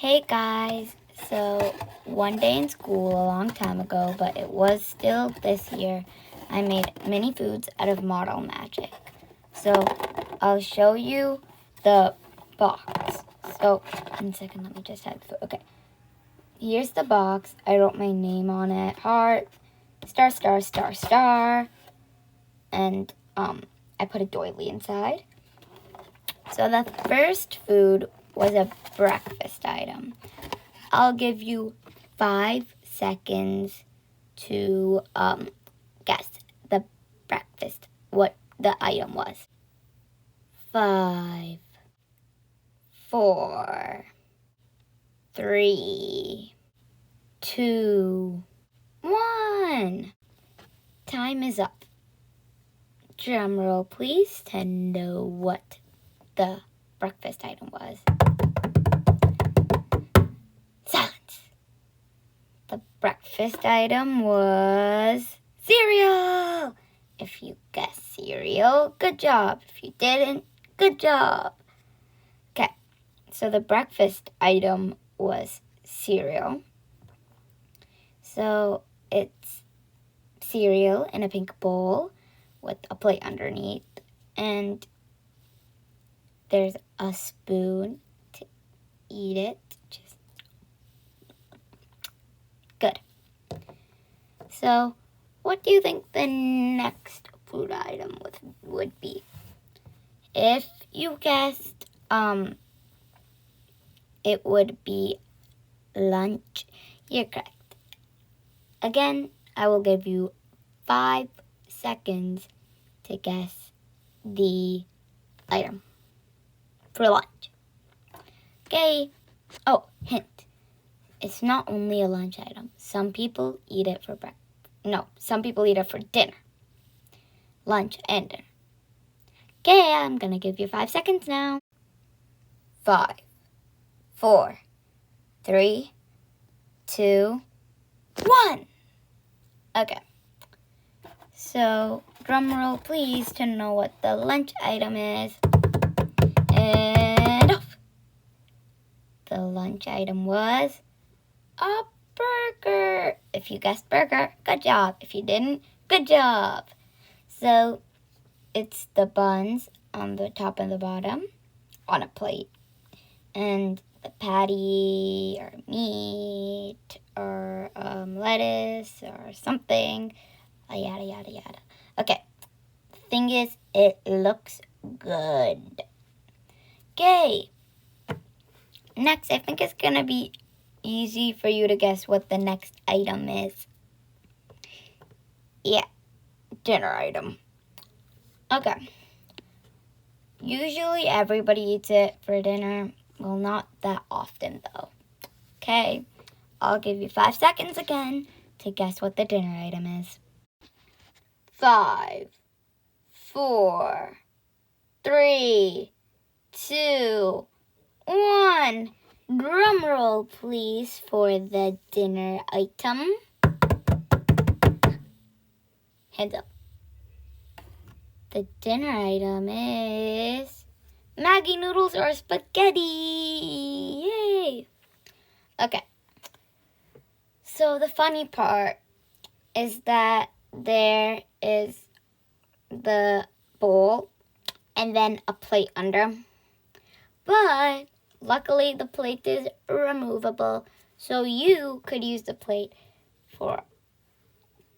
Hey guys, so one day in school a long time ago, but it was still this year, I made mini foods out of Model Magic. So I'll show you the box. So, 1 second, let me just have the food. Okay, here's the box. I wrote my name on it, heart, star, star, star, star, and I put a doily inside. So the first food was a breakfast item. I'll give you 5 seconds to guess the breakfast, what the item was. 5, 4, 3, 2, 1. Time is up. Drum roll, please, to know what the breakfast item was. Silence. The breakfast item was cereal. If you guessed cereal, good job. If you didn't, good job. Okay, so the breakfast item was cereal. So it's cereal in a pink bowl with a plate underneath, and there's a spoon to eat it. Just good. So, what do you think the next food item would be? If you guessed it would be lunch, you're correct. Again, I will give you 5 seconds to guess the item for lunch. Okay. Oh, hint. It's not only a lunch item. Some people eat it for breakfast. No, some people eat it for dinner. Lunch and dinner. Okay, I'm going to give you 5 seconds now. 5, 4, 3, 2, 1. Okay. So, drum roll please to know what the lunch item is. And off. The lunch item was a burger. If you guessed burger, good job. If you didn't, good job. So, it's the buns on the top and the bottom on a plate. And the patty or meat or lettuce or something. Yada, yada, yada. Okay. Thing is, it looks good. Okay. Next, I think it's going to be easy for you to guess what the next item is. Yeah, dinner item. Okay. Usually everybody eats it for dinner. Well, not that often though. Okay, I'll give you 5 seconds again to guess what the dinner item is. 5, 4, 3, 2, 1. Drum roll, please, for the dinner item. Hands up. The dinner item is Maggi noodles or spaghetti. Yay! Okay. So the funny part is that there is the bowl and then a plate under. But luckily the plate is removable, so you could use the plate for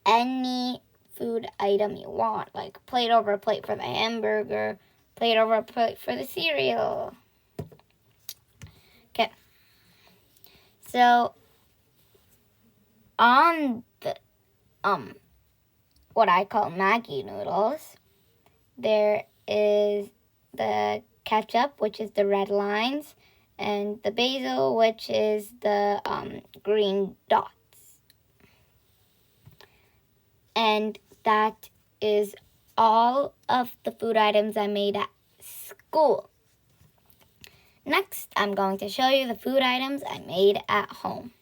any food item you want, like plate over plate for the hamburger, plate over plate for the cereal. Okay. So on the what I call Maggi noodles, there is the ketchup, which is the red lines, and the basil, which is the green dots. And that is all of the food items I made at school. Next, I'm going to show you the food items I made at home.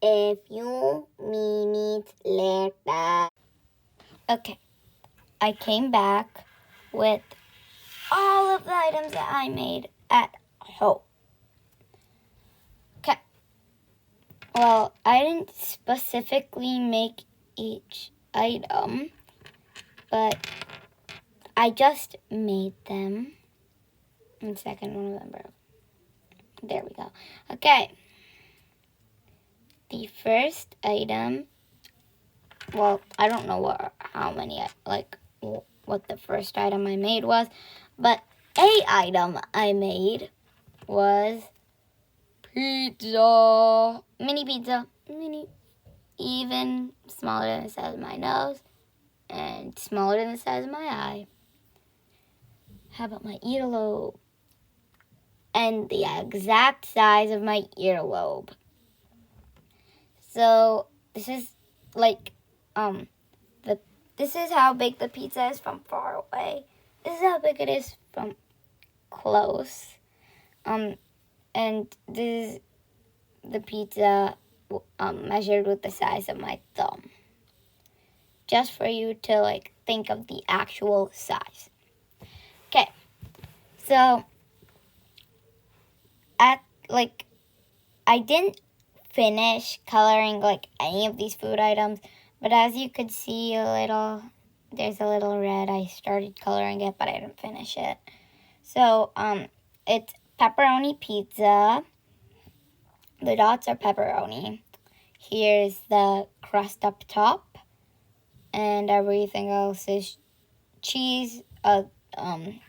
A few minutes later. Okay, I came back with all of the items that I made at home. well, I didn't specifically make each item, but I just made them. 1 second, one remember. There we go. Okay. The first item, well, I don't know what the first item I made was, but a item I made was pizza. Mini pizza. Mini. Even smaller than the size of my nose and smaller than the size of my eye. How about my earlobe? And the exact size of my earlobe. So this is like this is how big the pizza is from far away. This is how big it is from close. And this is the pizza measured with the size of my thumb. Just for you to like think of the actual size. Okay. So I didn't finish coloring like any of these food items, but as you could see there's a little red. I started coloring it, but I didn't finish it. So it's pepperoni pizza. The dots are pepperoni. Here's the crust up top, and everything else is cheese.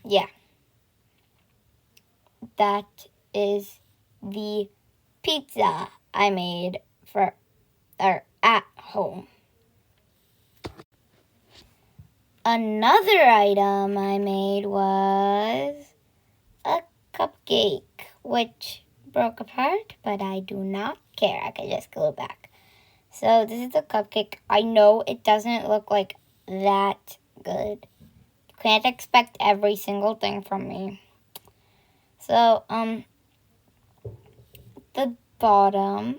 Yeah. That is the pizza I made at home. Another item I made was a cupcake, which broke apart, but I do not care. I can just glue it back. So this is the cupcake. I know it doesn't look like that good. You can't expect every single thing from me. So, the bottom,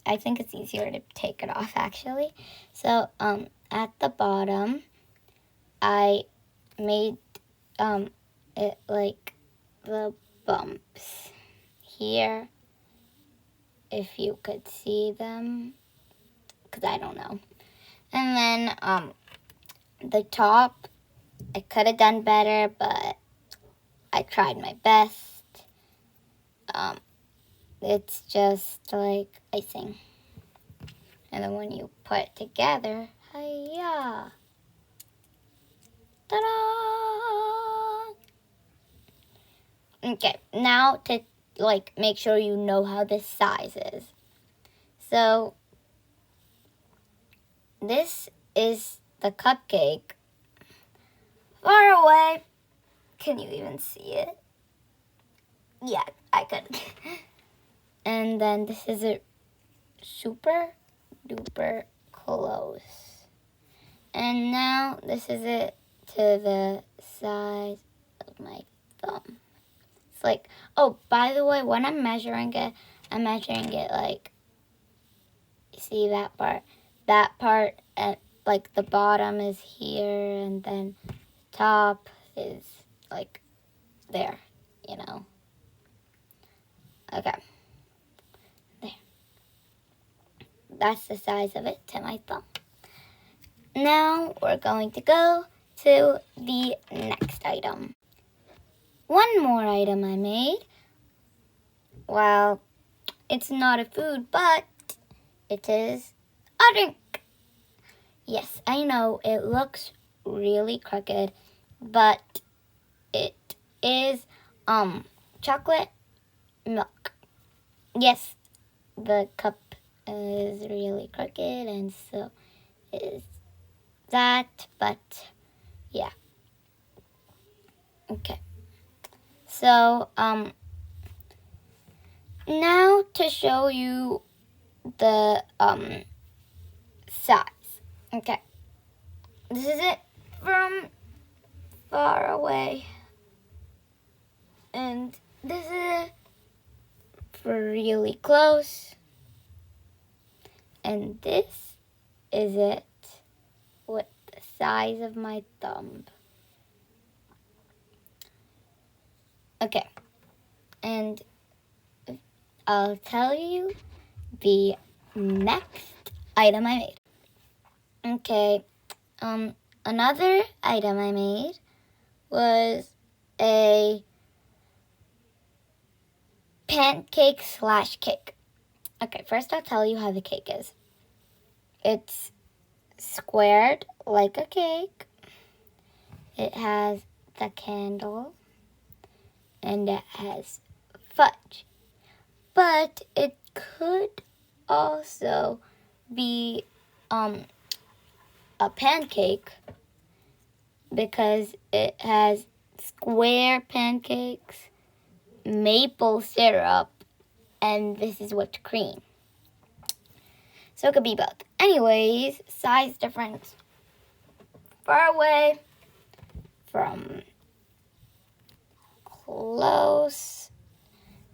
I think it's easier to take it off actually. So, at the bottom, I made, it like the bumps here, if you could see them, because I don't know. And then, the top, I could have done better, but I tried my best. It's just like icing. And then when you put it together, hiya! Ta-da! Okay, now to like make sure you know how this size is. So this is the cupcake. Far away. Can you even see it? Yeah, I could. And then this is it super duper close. And now this is it to the size of my thumb. It's like, oh, by the way, when I'm measuring it like, see that part? That part, at, like the bottom is here, and then top is like there, you know? Okay. There. That's the size of it to my thumb. Now we're going to go to the next item. One more item I made. Well, it's not a food, but it is a drink. Yes, I know it looks really crooked, but it is chocolate milk. Yes, the cup is really crooked, and so is that, but yeah. Okay. So, now to show you the, size. Okay. This is it from far away. And this is it for really close. And this is it with the size of my thumb. Okay. And I'll tell you the next item I made. Okay, another item I made was a pancake / cake. Okay, first I'll tell you how the cake is. It's squared like a cake. It has the candle and it has fudge. But it could also be a pancake because it has square pancakes, maple syrup, and this is whipped cream. So it could be both. Anyways, size difference. Far away from close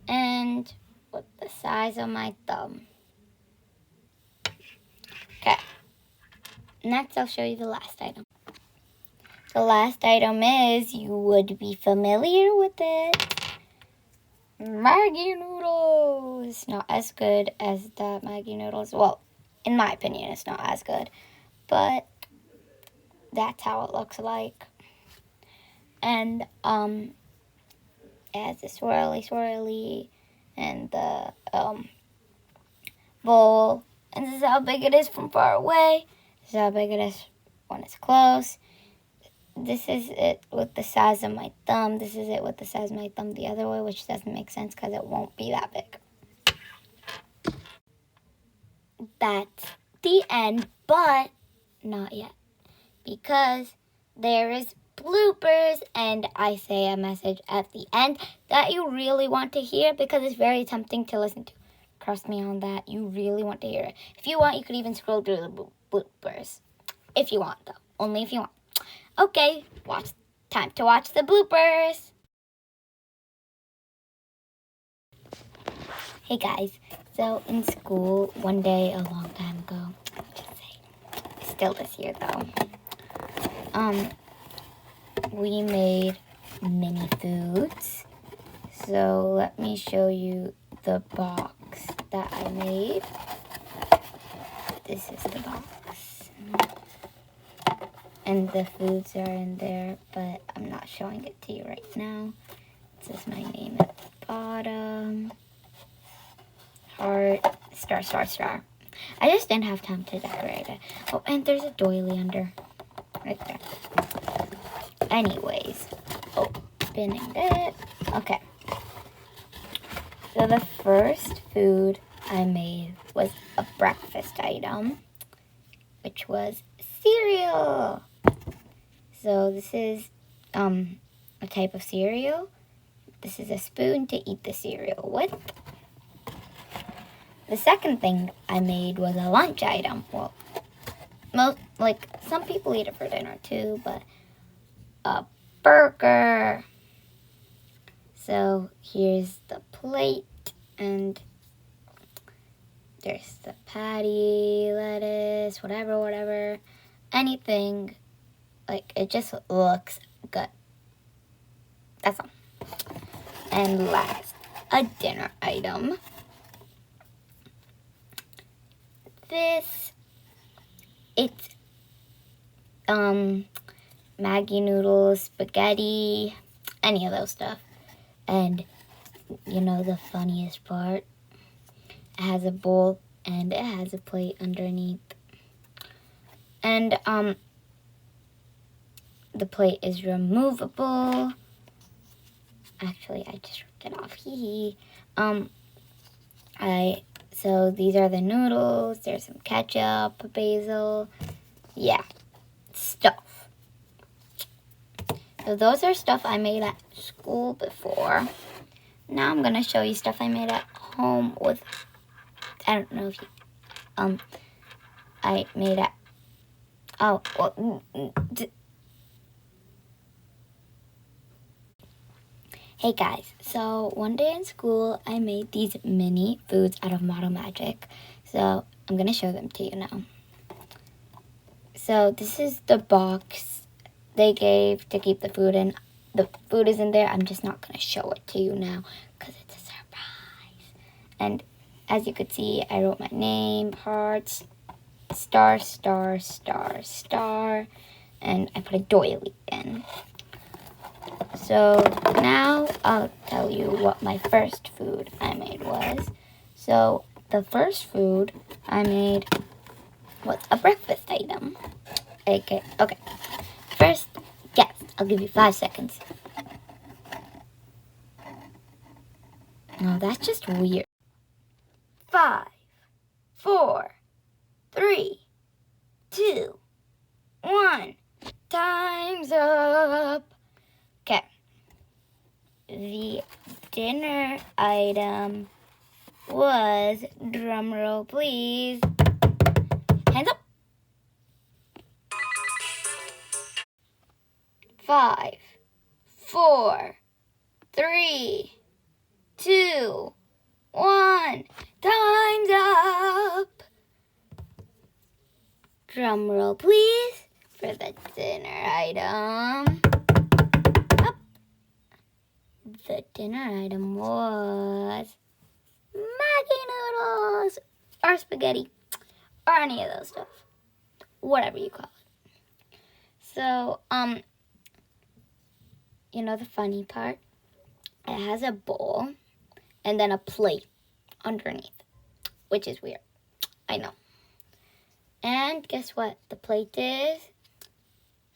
and with the size of my thumb. Okay. Next, I'll show you the last item. The last item is, you would be familiar with it, Maggi noodles. Not as good as the Maggi noodles. Well, in my opinion, it's not as good, but that's how it looks like. And it has the swirly, and the bowl. And this is how big it is from far away. This is how big it is when it's close. This is it with the size of my thumb. This is it with the size of my thumb the other way, which doesn't make sense because it won't be that big. That's the end, but not yet. Because there is bloopers, and I say a message at the end that you really want to hear because it's very tempting to listen to. Trust me on that. You really want to hear it. If you want, you could even scroll through the bloopers. If you want, though. Only if you want. Okay, time to watch the bloopers. Hey guys, so in school one day a long time ago, still this year though, we made mini foods. So let me show you the box that I made. This is the box. And the foods are in there, but I'm not showing it to you right now. It says my name at the bottom. Heart, star. I just didn't have time to decorate it. Oh, and there's a doily under. Right there. Anyways, opening it. Okay. So the first food I made was a breakfast item, which was cereal. So this is a type of cereal. This is a spoon to eat the cereal with. The second thing I made was a lunch item. Well, some people eat it for dinner too, but a burger. So here's the plate, and there's the patty, lettuce, whatever, anything. Like, it just looks good. That's all. And last, a dinner item. It's Maggi noodles, spaghetti, any of those stuff. And you know the funniest part? It has a bowl and it has a plate underneath. And the plate is removable. Actually, I just ripped it off. So these are the noodles. There's some ketchup, basil. Yeah, stuff. So those are stuff I made at school before. Now I'm going to show you stuff I made at home with, I don't know if you, I made at, Hey guys, so one day in school, I made these mini foods out of Model Magic. So I'm going to show them to you now. So this is the box they gave to keep the food in. The food is in there. I'm just not going to show it to you now because it's a surprise. And it as you could see, I wrote my name, hearts, star, star, star, star, and I put a doily in. So now I'll tell you what my first food I made was. So the first food I made was a breakfast item. Okay. First, guess. I'll give you 5 seconds. No, that's just weird. 5, 4, 3, 2, 1. Time's up. Okay. The dinner item was, drumroll please, hands up. 5, 4, 3, 2, 1. Time's up. Drum roll, please, for the dinner item. Up. The dinner item was Maggi noodles or spaghetti or any of those stuff, whatever you call it. So, you know the funny part? It has a bowl and then a plate underneath, which is weird. I know. And guess what? The plate is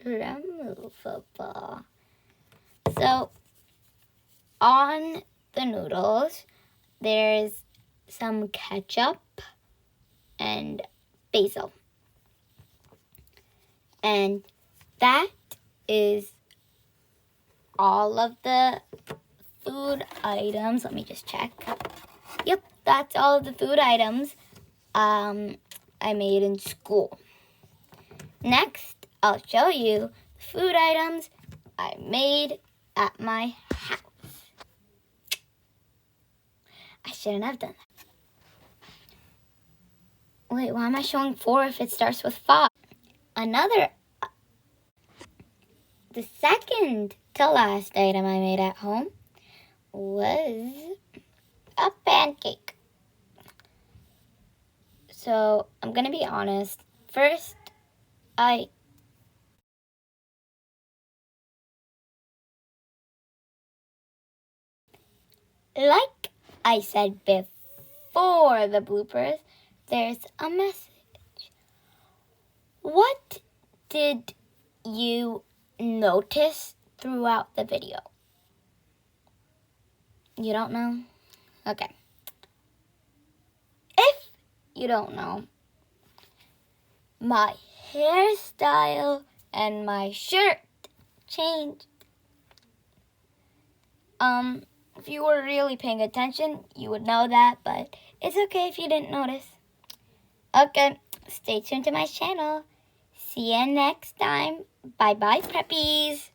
removable. So, on the noodles, there's some ketchup and basil. And that is all of the food items. Let me just check. Yep, that's all of the food items I made in school. Next, I'll show you the food items I made at my house. I shouldn't have done that. Wait, why am I showing 4 if it starts with 5? The second to last item I made at home was a pancake. So, I'm going to be honest. First, like I said before the bloopers, there's a message. What did you notice throughout the video? You don't know? Okay. If you don't know, my hairstyle and my shirt changed. If you were really paying attention, you would know that, but it's okay if you didn't notice. Okay, stay tuned to my channel. See you next time. Bye-bye, preppies.